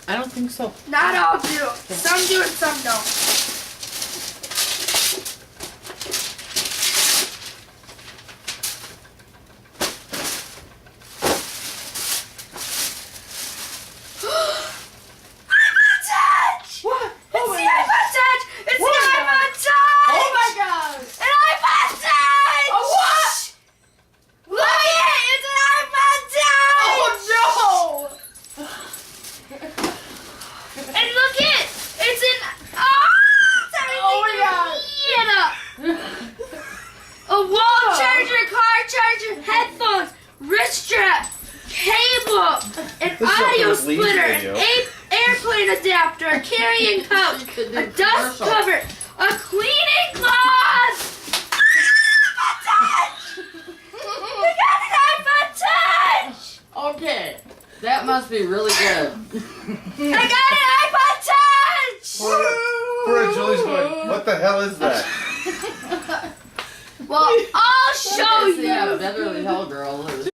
I don't think so. Not all do. Some do and some don't. iPod Touch! What? It's the iPod Touch! It's What? the iPod Touch! Oh my god! An iPod Touch! Oh, what? Look at it! It's an iPod Touch! Oh And look it! It's an it's everything a wall charger, car charger, headphones, wrist strap, cable, an This is audio like a Leeds splitter, video. an airplane adapter, a carrying pouch, could do a a dust commercial. cover, a cleaning cloth. iPod Touch! We got an iPod Touch! Okay. That must be really good. I got an iPod Touch! Poor Julie's going, what the hell is that? Well, I'll show Yeah, you. Beverly Hill Girl.